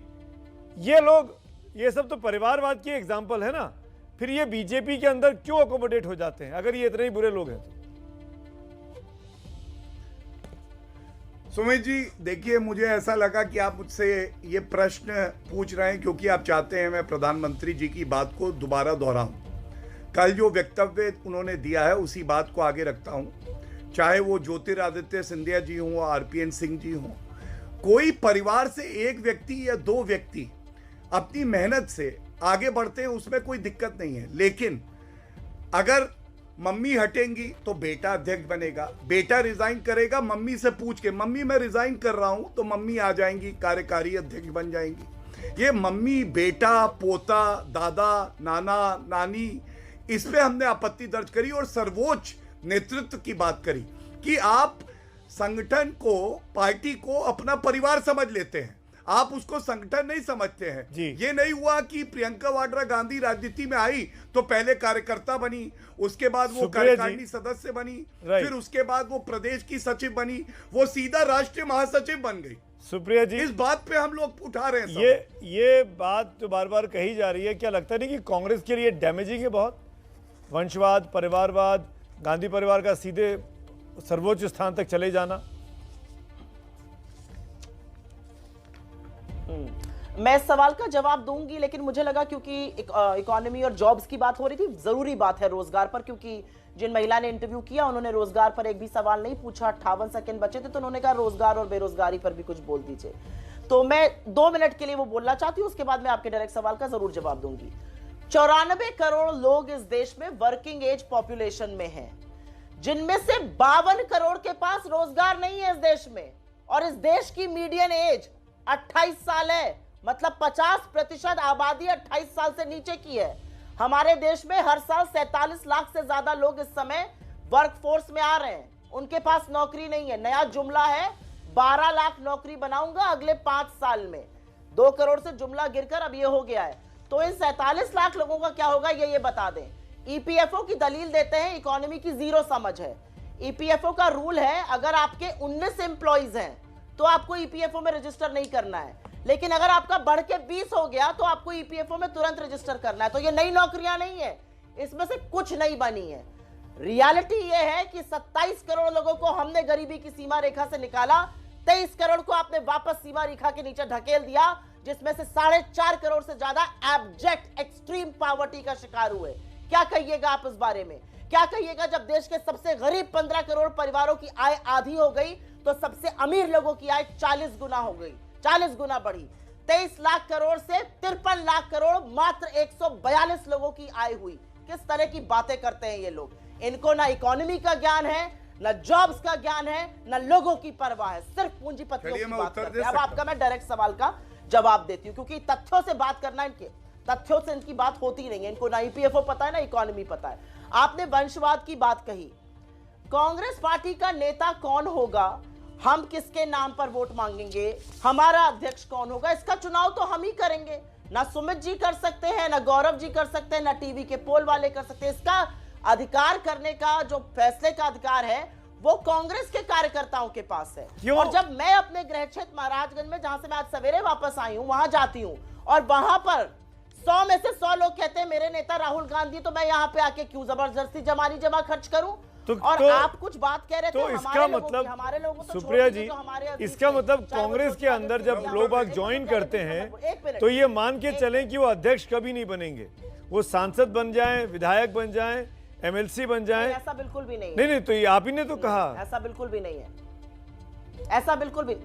ये लोग, ये सब तो परिवारवाद की एग्जाम्पल है ना। फिर ये बीजेपी के अंदर क्यों अकोमोडेट हो जाते हैं अगर ये इतने ही बुरे लोग हैं तो? सुमित जी देखिए, मुझे ऐसा लगा कि आप मुझसे ये प्रश्न पूछ रहे हैं क्योंकि आप चाहते हैं मैं प्रधानमंत्री जी की बात को दोबारा दोहराऊं। कल जो वक्तव्य उन्होंने दिया है उसी बात को आगे रखता हूं, चाहे वो ज्योतिरादित्य सिंधिया जी हों, आरपीएन सिंह जी हों। कोई परिवार से एक व्यक्ति या 2 व्यक्ति अपनी मेहनत से आगे बढ़ते हैं, उसमें कोई दिक्कत नहीं है। लेकिन अगर मम्मी हटेंगी तो बेटा अध्यक्ष बनेगा, बेटा रिजाइन करेगा, मम्मी से पूछ के मम्मी मैं रिजाइन कर रहा हूं, तो मम्मी आ जाएंगी, कार्यकारी अध्यक्ष बन जाएंगी। ये मम्मी, बेटा, पोता, दादा, नाना, नानी, इस पे हमने आपत्ति दर्ज करी और सर्वोच्च नेतृत्व की बात करी कि आप संगठन को, पार्टी को अपना परिवार समझ लेते हैं, आप उसको संगठन नहीं समझते हैं। ये नहीं हुआ कि प्रियंका वाड्रा गांधी राजनीति में आई तो पहले कार्यकर्ता बनी, उसके बाद वो कार्यकारिणी सदस्य बनी, फिर उसके बाद वो प्रदेश की सचिव बनी, वो सीधा राष्ट्रीय महासचिव बन गई। सुप्रिया जी, इस बात पे हम लोग उठा रहे हैं। ये बात जो बार बार कही जा रही है, क्या लगता नहीं कि कांग्रेस के लिए डैमेजिंग है बहुत? वंशवाद, परिवारवाद, गांधी परिवार का सीधे सर्वोच्च स्थान तक चले जाना। मैं इस सवाल का जवाब दूंगी, लेकिन मुझे लगा क्योंकि इकोनॉमी और जॉब्स की बात हो रही थी, जरूरी बात है रोजगार पर, क्योंकि जिन महिला ने इंटरव्यू किया उन्होंने रोजगार पर एक भी सवाल नहीं पूछा। 58 सेकंड बचे थे तो उन्होंने कहा रोजगार और बेरोजगारी पर भी कुछ बोल दीजिए। तो मैं 2 मिनट के लिए वो बोलना चाहती हूँ, उसके बाद मैं आपके डायरेक्ट सवाल का जरूर जवाब दूंगी। 94 करोड़ लोग इस देश में वर्किंग एज पॉपुलेशन में हैं, जिनमें से 52 करोड़ के पास रोजगार नहीं है इस देश में, और इस देश की मीडियन एज 28 साल है। मतलब 50% आबादी 28 साल से नीचे की है। हमारे देश में हर साल 47 लाख से ज्यादा लोग इस समय वर्कफोर्स में आ रहे हैं, उनके पास नौकरी नहीं है। नया जुमला है 12 लाख नौकरी बनाऊंगा अगले 5 साल में। 2 करोड़ से जुमला गिरकर अब ये हो गया है। तो इन 47 लाख लोगों का क्या होगा ये बता दें। ईपीएफओ की दलील देते हैं इकोनॉमी की जीरो समझ है। ईपीएफओ का रूल है अगर आपके 19 एम्प्लॉइज हैं तो आपको ईपीएफओ में रजिस्टर नहीं करना है, लेकिन अगर आपका बढ़ के 20 हो गया तो आपको ईपीएफओ में तुरंत रजिस्टर करना है। तो ये नई नौकरियां नहीं है, इसमें से कुछ नहीं बनी है। रियलिटी ये है कि 27 करोड़ लोगों को हमने गरीबी की सीमा रेखा से निकाला, 23 करोड़ को आपने वापस सीमा रेखा के नीचे ढकेल दिया, जिसमें से 4.5 करोड़ से ज्यादा एब्जेक्ट एक्सट्रीम पॉवर्टी का शिकार हुए। क्या कहिएगा आप इस बारे में? क्या कहिएगा जब देश के सबसे गरीब 15 करोड़ परिवारों की आय आधी हो गई तो सबसे अमीर लोगों की आय 40 गुना हो गई, 40 गुना बढ़ी। 23 लाख करोड़ से 53 लाख करोड़ मात्र 142 लोगों की आय हुई। किस तरह की बातें करते हैं ये लोग। इनको ना इकोनॉमी का ज्ञान है, ना जॉब्स का ज्ञान है, ना लोगों की परवाह है, सिर्फ पूंजीपतियों की बात करते हैं। अब आपका मैं डायरेक्ट सवाल का जवाब देती हूं, क्योंकि तथ्यों से बात करना इनके, तथ्यों से इनकी बात होती नहीं है। इनको ना ईपीएफओ पता है, ना इकोनॉमी पता है। आपने वंशवाद की बात कही। कांग्रेस पार्टी का नेता कौन होगा, हम किसके नाम पर वोट मांगेंगे, हमारा अध्यक्ष कौन होगा, इसका चुनाव तो हम ही करेंगे। ना सुमित जी कर सकते हैं, ना गौरव जी कर सकते हैं, ना टीवी के पोल वाले कर सकते हैं। इसका अधिकार करने का, जो फैसले का अधिकार है, वो कांग्रेस के कार्यकर्ताओं के पास है। और जब मैं अपने गृह क्षेत्र महाराजगंज में, जहां से मैं आज सवेरे वापस आई हूं, वहां जाती हूं और वहां पर 100 में से 100 लोग कहते हैं मेरे नेता राहुल गांधी, तो मैं यहाँ पे आके क्यों जबरदस्ती जमा खर्च करूं। और आप कुछ बात कह रहे थे, तो इसका मतलब हमारे लोगों को सुप्रिया जी, इसका मतलब कांग्रेस के अंदर जब लोग बाग ज्वाइन करते हैं तो ये मान के चलें कि वो अध्यक्ष कभी नहीं बनेंगे, वो सांसद बन जाएं, विधायक बन जाएं, एमएलसी बन जाएं। ऐसा बिल्कुल भी नहीं। नहीं, तो ये आप ही ने तो कहा। ऐसा बिल्कुल भी नहीं है, ऐसा बिल्कुल भी।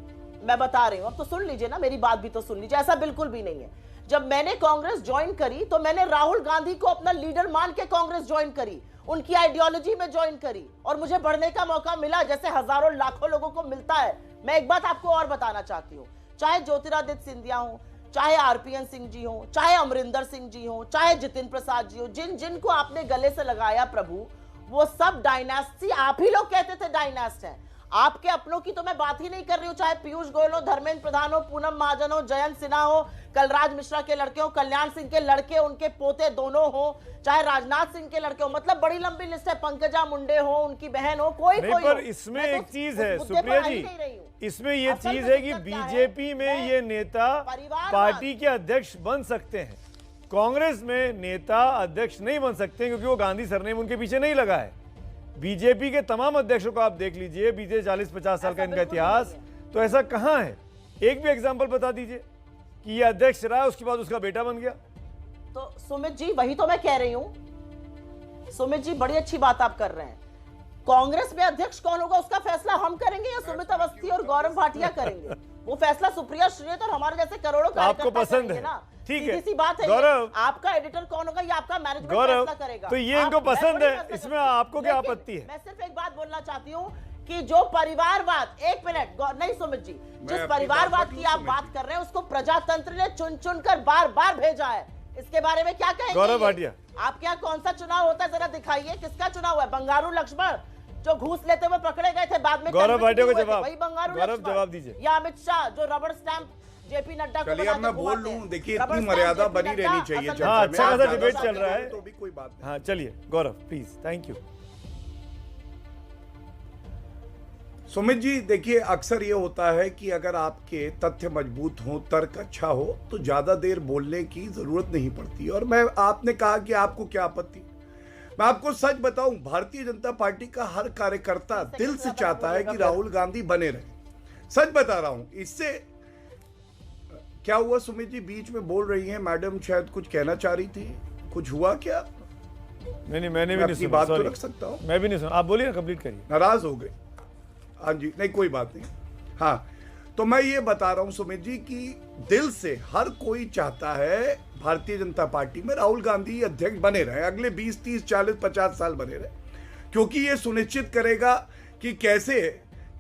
मैं बता रही हूं, अब तो सुन लीजिए ना, मेरी बात भी तो सुन लीजिए। ऐसा बिल्कुल भी नहीं है। जब मैंने कांग्रेस ज्वाइन करी तो मैंने राहुल गांधी को अपना लीडर मान के कांग्रेस ज्वाइन करी, उनकी आइडियोलॉजी में ज्वाइन करी और मुझे बढ़ने का मौका मिला, जैसे हजारों लाखों लोगों को मिलता है। मैं एक बात आपको और बताना चाहती हूँ, चाहे ज्योतिरादित्य सिंधिया हो, चाहे आरपीएन सिंह जी हो, चाहे अमरिंदर सिंह जी हो, चाहे जितिन प्रसाद जी हो, जिनको आपने गले से लगाया प्रभु, वो सब डायनास्टी, आप ही लोग कहते थे डायनास्ट है। आपके अपनों की तो मैं बात ही नहीं कर रही हूँ, चाहे पीयूष गोयल हो, धर्मेंद्र प्रधान हो, पूनम महाजन हो, जयंत सिन्हा हो, कलराज मिश्रा के लड़के हो, कल्याण सिंह के लड़के, उनके पोते दोनों हो, चाहे राजनाथ सिंह के लड़के हो, मतलब बड़ी लंबी लिस्ट है, पंकजा मुंडे हो, उनकी बहन हो, कोई पर इसमें एक चीज है सुप्रिया जी, इसमें ये चीज है कि बीजेपी में ये नेता पार्टी के अध्यक्ष बन सकते हैं, कांग्रेस में नेता अध्यक्ष नहीं बन सकते, क्योंकि वो गांधी सरनेम उनके पीछे नहीं लगा है। बीजेपी के तमाम अध्यक्षों को आप देख लीजिए, बीते 40-50 साल का इनका इतिहास, तो ऐसा कहां है? एक भी एग्जांपल बता दीजिए कि ये अध्यक्ष रहा, उसके बाद उसका बेटा बन गया। तो सुमित जी, वही तो मैं कह रही हूं। सुमित जी, बड़ी अच्छी बात आप कर रहे हैं। कांग्रेस में अध्यक्ष कौन होगा उसका फैसला हम करेंगे या सुमित अवस्थी और गौरव भाटिया करेंगे? वो फैसला सुप्रिया श्रीत और हमारे जैसे करोड़ों आपको पसंद है ना, ठीक है। सी बात है, गौरव, आपका एडिटर कौन होगा या आपका मैनेजमेंट गौरव फैसला करेगा, तो ये इनको पसंद है, इसमें आपको क्या आपत्ति है? मैं सिर्फ एक बात बोलना चाहती हूँ कि जो परिवारवाद, एक मिनट नहीं सुमित जी, जिस परिवारवाद की आप बात कर रहे हैं उसको प्रजातंत्र ने चुन चुन कर बार बार भेजा है, इसके बारे में क्या कहेंगे? गौरव भाटिया, आपके यहाँ कौन सा चुनाव होता है जरा दिखाइए, किसका चुनाव है? बंगारू लक्ष्मण जो घूस लेते हुए पकड़े गए थे, बाद में गौरव भाटिया को जवाब, वही बंगारू गौरव जवाब दीजिए, या अमित शाह जो रबड़ स्टैंप जेपी नड्डा को चलिए अब मैं बोल लूं, देखिए इतनी मर्यादा बनी रहनी चाहिए। हाँ, अच्छा खासा डिबेट चल रहा है तो भी कोई बात नहीं। हाँ चलिए गौरव please, thank you. Sumit ji, देखिए अक्सर ये होता है कि अगर आपके तथ्य मजबूत हो, तर्क अच्छा हो, तो ज्यादा देर बोलने की जरूरत नहीं पड़ती। और मैं, आपने कहा कि आपको क्या आपत्ति, मैं आपको सच बताऊं, भारतीय जनता पार्टी का हर कार्यकर्ता दिल से चाहता है कि राहुल गांधी बने रहे। सच बता रहा हूं। इससे क्या हुआ सुमित जी, बीच में बोल रही हैं मैडम, शायद कुछ कहना चाह रही थी, कुछ हुआ क्या? नहीं, मैंने भी नहीं सुना, बात तो रख सकता हूं, मैं भी नहीं सुना, आप बोलिए ना, कंप्लीट करिए। नाराज हो गए? हाँ जी, नहीं कोई बात नहीं। हाँ, तो मैं ये बता रहा हूं सुमित जी कि दिल से हर कोई चाहता है भारतीय जनता पार्टी में राहुल गांधी अध्यक्ष बने रहे, अगले 20, 30, 40, 50 साल बने रहे, क्योंकि ये सुनिश्चित करेगा कि कैसे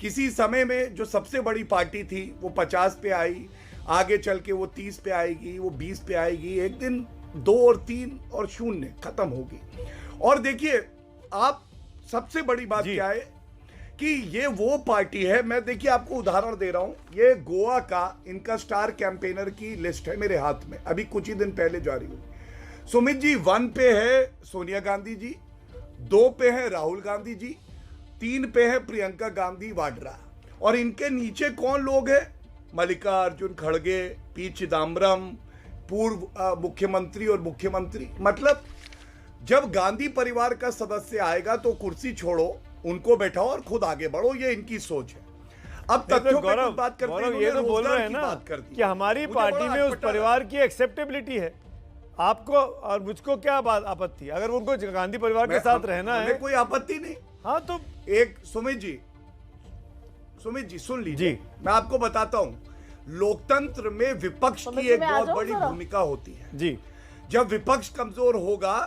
किसी समय में जो सबसे बड़ी पार्टी थी वो 50 पे आई, आगे चल के वो 30 पे आएगी, वो 20 पे आएगी, एक दिन 2 और 3 और 0 खत्म होगी। और देखिए, आप सबसे बड़ी बात क्या है कि ये वो पार्टी है, मैं देखिए आपको उदाहरण दे रहा हूं, ये गोवा का इनका स्टार कैंपेनर की लिस्ट है मेरे हाथ में, अभी कुछ ही दिन पहले जारी हुई। सुमित जी, 1 पे है सोनिया गांधी जी, 2 पे है राहुल गांधी जी, 3 पे है प्रियंका गांधी वाड्रा, और इनके नीचे कौन लोग हैं? मल्लिकार्जुन खड़गे, पी चिदम्बरम, पूर्व मुख्यमंत्री और मुख्यमंत्री। मतलब जब गांधी परिवार का सदस्य आएगा तो कुर्सी छोड़ो, उनको बैठाओ और खुद आगे बढ़ो, ये इनकी सोच है। अब तथ्यों पे कुछ बात करते हैं, ये तो बोल रहे हैं ना कि हमारी पार्टी में उस परिवार की एक्सेप्टेबिलिटी है, आपको और मुझको क्या बात आपत्ति? अगर उनको गांधी परिवार के साथ रहना है, कोई आपत्ति नहीं। हाँ तो एक सुमित जी, सुमित जी सुन लीजिए, मैं आपको बताता हूं, लोकतंत्र में विपक्ष की एक बहुत बड़ी भूमिका होती है जी। जब विपक्ष कमजोर होगा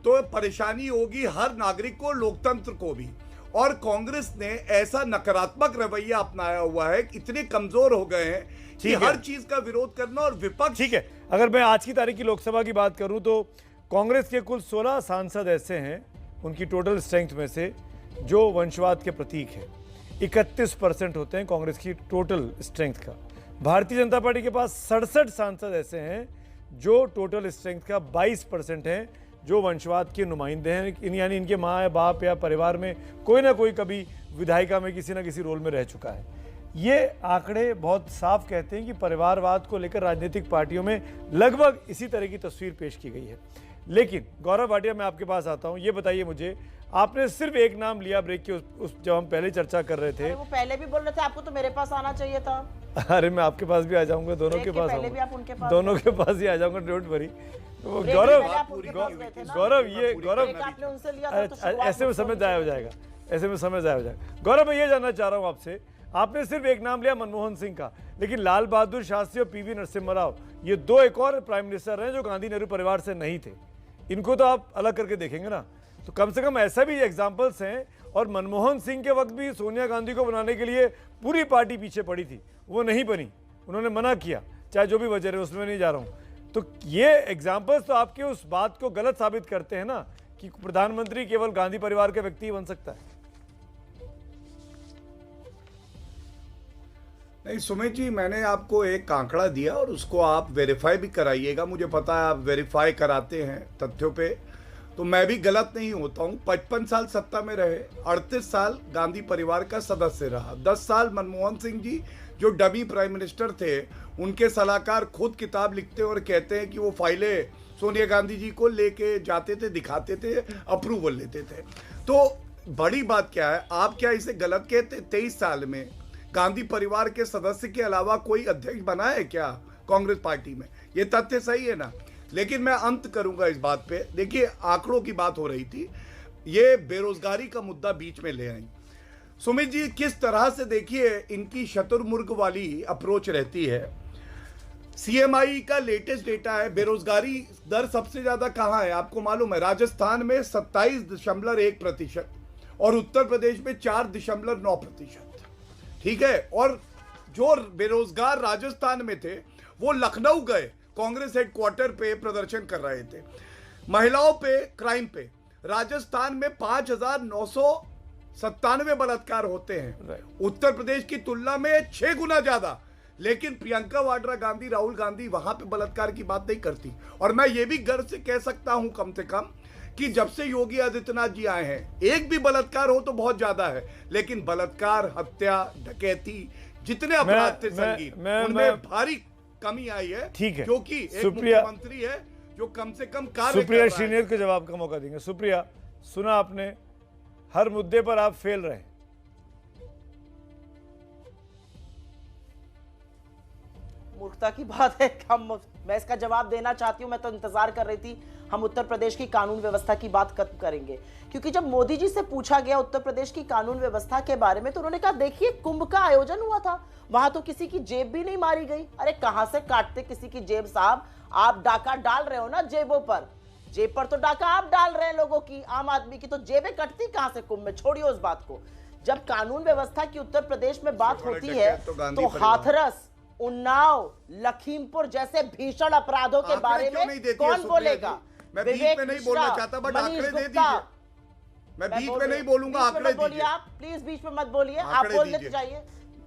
तो परेशानी होगी हर नागरिक को, लोकतंत्र को भी। और कांग्रेस ने ऐसा नकारात्मक रवैया अपनाया हुआ है, इतने कमजोर हो गए हैं कि हर चीज का विरोध करना और विपक्ष। ठीक है, अगर मैं आज की तारीख की लोकसभा की बात करूं तो कांग्रेस के कुल 16 सांसद ऐसे हैं उनकी टोटल स्ट्रेंथ में से जो वंशवाद के प्रतीक है। 31% होते हैं कांग्रेस की टोटल स्ट्रेंथ का। भारतीय जनता पार्टी के पास 67 सांसद ऐसे हैं जो टोटल स्ट्रेंथ का 22% हैं जो वंशवाद के नुमाइंदे हैं, यानी इनके माँ या बाप या परिवार में कोई ना कोई कभी विधायिका में किसी ना किसी रोल में रह चुका है। ये आंकड़े बहुत साफ कहते हैं कि परिवारवाद को लेकर राजनीतिक पार्टियों में लगभग इसी तरह की तस्वीर पेश की गई है। लेकिन गौरव भाटिया, मैं आपके पास आता हूँ, ये बताइए मुझे, आपने सिर्फ एक नाम लिया ब्रेक के उस जब हम पहले चर्चा कर रहे थे। वो पहले भी बोल रहे थे, आपको तो मेरे पास आना चाहिए था। अरे मैं आपके पास भी आ जाऊंगा, दोनों के पास आऊंगा, दोनों के पास ही आ जाऊंगा, डोंट वरी। गौरव, ऐसे में समय जाया हो जाएगा, ऐसे में समय जाया हो जाएगा। गौरव, मैं ये जानना चाह रहा हूँ आपसे, आपने सिर्फ एक नाम लिया मनमोहन सिंह का, लेकिन लाल बहादुर शास्त्री और पीवी नरसिम्हा राव, ये दो एक और प्राइम मिनिस्टर हैं जो गांधी नेहरू परिवार से नहीं थे। इनको तो आप अलग करके देखेंगे ना, तो कम से कम ऐसा भी एग्जाम्पल्स हैं। और मनमोहन सिंह के वक्त भी सोनिया गांधी को बनाने के लिए पूरी पार्टी पीछे पड़ी थी, वो नहीं बनी, उन्होंने मना किया, चाहे जो भी वजह रहे, उसमें नहीं जा रहा हूँ। तो ये एग्जाम्पल्स तो आपके उस बात को गलत साबित करते हैं ना कि प्रधानमंत्री केवल गांधी परिवार के व्यक्ति ही बन सकता है। नहीं सुमित जी, मैंने आपको एक आंकड़ा दिया और उसको आप वेरीफाई भी कराइएगा। मुझे पता है आप वेरीफाई कराते हैं तथ्यों पे, तो मैं भी गलत नहीं होता हूँ। 55 साल सत्ता में रहे, 38 साल गांधी परिवार का सदस्य रहा, 10 साल मनमोहन सिंह जी जो डमी प्राइम मिनिस्टर थे, उनके सलाहकार खुद किताब लिखते और कहते हैं कि वो फाइलें सोनिया गांधी जी को लेके जाते थे, दिखाते थे, अप्रूवल लेते थे। तो बड़ी बात क्या है, आप क्या इसे गलत कहते? 23 साल में गांधी परिवार के सदस्य के अलावा कोई अध्यक्ष बना है क्या कांग्रेस पार्टी में? ये तथ्य सही है ना। लेकिन मैं अंत करूंगा इस बात पे। देखिए, आंकड़ों की बात हो रही थी, ये बेरोजगारी का मुद्दा बीच में ले आई। सुमित जी, किस तरह से देखिए इनकी शतुर्मुर्ग वाली अप्रोच रहती है। सीएमआई का लेटेस्ट डेटा है, बेरोजगारी दर सबसे ज्यादा कहां है आपको मालूम है? राजस्थान में 27.1% और उत्तर प्रदेश में 4.9%। ठीक है, और जो बेरोजगार राजस्थान में थे वो लखनऊ गए, कांग्रेस हेडक्वार्टर पे प्रदर्शन कर रहे थे। महिलाओं पे, क्राइम पे राजस्थान में 5,997 बलात्कार होते हैं, उत्तर प्रदेश की तुलना में 6 गुना ज्यादा। लेकिन प्रियंका वाड्रा गांधी, राहुल गांधी वहां पे बलात्कार की बात नहीं करती। और मैं ये भी गर्व से कह सकता हूं कम से कम कि जब से योगी आदित्यनाथ जी आए हैं, एक भी बलात्कार हो तो बहुत ज्यादा है, लेकिन बलात्कार, हत्या, डकैती, जितने अपराध थे संगीत, उनमें भारी कमी आई है। ठीक है, क्योंकि एक मुख्यमंत्री है जो कम से कम कार्य सुप्रिया श्रीनेर को जवाब का मौका देंगे। सुप्रिया, सुना आपने, हर मुद्दे पर आप फेल रहे। मूर्खता की बात है। मैं इसका जवाब देना चाहती हूं, मैं तो इंतजार कर रही थी हम उत्तर प्रदेश की कानून व्यवस्था की बात कब करेंगे, क्योंकि जब मोदी जी से पूछा गया उत्तर प्रदेश की कानून व्यवस्था के बारे में तो उन्होंने कहा देखिए कुंभ का आयोजन हुआ था, वहां तो किसी की जेब भी नहीं मारी गई। अरे कहां से काटते किसी की जेब साहब, आप डाका डाल रहे हो ना जेबों पर, जेब पर तो डाका आप डाल रहे हैं लोगों की, आम आदमी की तो जेबें कटती कहां से कुंभ में। छोड़िए उस बात को। जब कानून व्यवस्था की उत्तर प्रदेश में बात होती है तो हाथरस, उन्नाव, लखीमपुर जैसे भीषण अपराधों के बारे में कौन बोलेगा? मैं बीच में नहीं बोलना चाहता, बट आंकड़े दे दीजिए। मैं बीच में नहीं बोलूंगा, आंकड़े दीजिए। आप प्लीज बीच में मत बोलिए, आप बोलने तो चाहिए।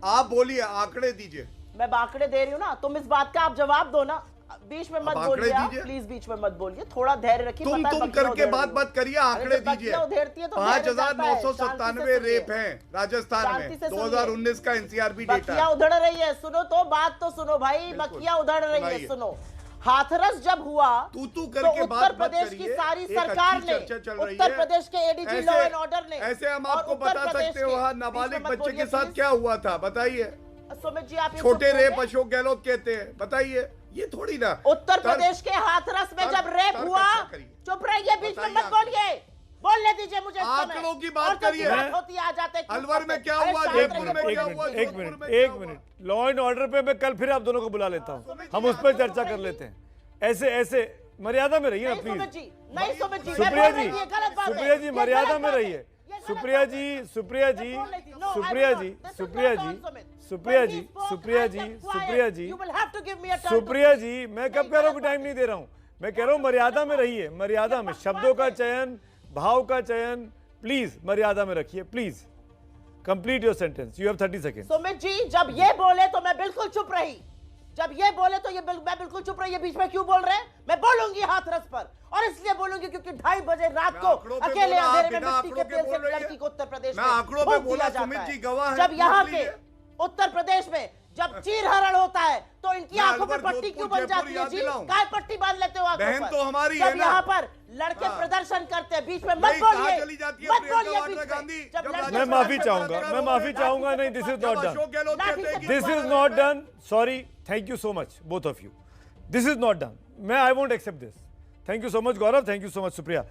आप बोलिए, आंकड़े दीजिए। मैं आंकड़े दे रही हूँ ना, तुम इस बात का आप जवाब दो ना, बीच में मत बोलिए आप, प्लीज बीच में मत बोलिए, थोड़ा धैर्य रखिए। तुम करके बात मत करिए, आंकड़े दीजिए। 5,997 रेप हैं राजस्थान में, 2019 का एनसीआरबी डेटा। मक्खियां उधड़ रही है, सुनो तो, बात तो सुनो भाई, मक्खियां उधड़ रही है, सुनो। हाथरस जब हुआ तो उत्तर प्रदेश की सारी सरकार ने, उत्तर प्रदेश के एडीजी लॉ एंड ऑर्डर ने, ऐसे हम आपको बता सकते हो वहाँ नाबालिग बच्चे के साथ क्या हुआ था, बताइए। सुमित जी, आप छोटे रेप अशोक गहलोत कहते हैं, बताइए। ये थोड़ी ना उत्तर प्रदेश के हाथरस में जब रेप हुआ, चुप रहिए, बीच में मत बोलिए, बोलने दीजिए मुझे। आंकड़ों की बात करिए। होती आ जाते अलवर में क्या हुआ, जयपुर में क्या हुआ, एक मिनट, लॉ एंड ऑर्डर पे मैं कल फिर आप दोनों को बुला लेता हूँ, हम उस पर चर्चा कर लेते हैं। ऐसे मर्यादा में रहिए ना प्लीज। सुप्रिया जी मर्यादा में रहिए। सुप्रिया जी मैं कब कह रहा हूँ कि टाइम नहीं दे रहा हूँ, मैं कह रहा हूँ मर्यादा में रहिए, मर्यादा में, शब्दों का चयन, भाव का चयन प्लीज मर्यादा में रखिए। Please complete your sentence, you have 30 second. Sumit ji जब ये बोले तो मैं बिल्कुल चुप रही, जब ये बोले तो मैं बिल्कुल चुप रही। ये बीच में क्यों बोल रहे हैं? मैं बोलूंगी हाथरस पर, और इसलिए बोलूंगी क्योंकि 2:30 बजे रात को अकेले अंधेरे में मिट्टी के तेल से लड़की को उत्तर प्रदेश में फूंक दिया जाता है। जब यहाँ के उत्तर प्रदेश में जब चीरहरण होता है तो इनकी आंखों पे पट्टी क्यों बन जाती है जी? काय पट्टी बांध लेते हो आंखों पर? तो हमारी जब यहाँ पर लड़के प्रदर्शन करते हैं बीच में मत बोलिए, मत बोलिए बीच में। मैं माफी चाहूंगा नहीं, this is not done, sorry, thank you so much both of you, this is not done, मैं I won't accept this. Thank you so much Gaurav, thank you so much Supriya.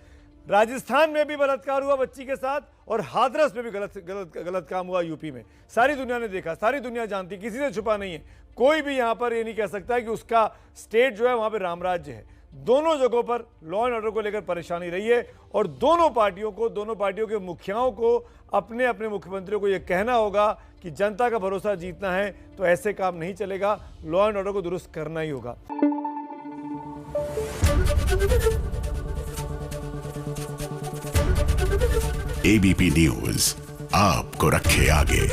Rajasthan में भी बलात्कार हुआ बच्ची के साथ, और हाथरस में भी गलत काम हुआ यूपी में। सारी दुनिया ने देखा, सारी दुनिया जानती, किसी से छुपा नहीं है। कोई भी यहाँ पर ये नहीं कह सकता है कि उसका स्टेट जो है वहाँ पे रामराज्य है। दोनों जगहों पर लॉ एंड ऑर्डर को लेकर परेशानी रही है, और दोनों पार्टियों के मुखियाओं को अपने अपने मुख्यमंत्रियों को ये कहना होगा कि जनता का भरोसा जीतना है तो ऐसे काम नहीं चलेगा, लॉ एंड ऑर्डर को दुरुस्त करना ही होगा। एबीपी न्यूज आपको रखे आगे।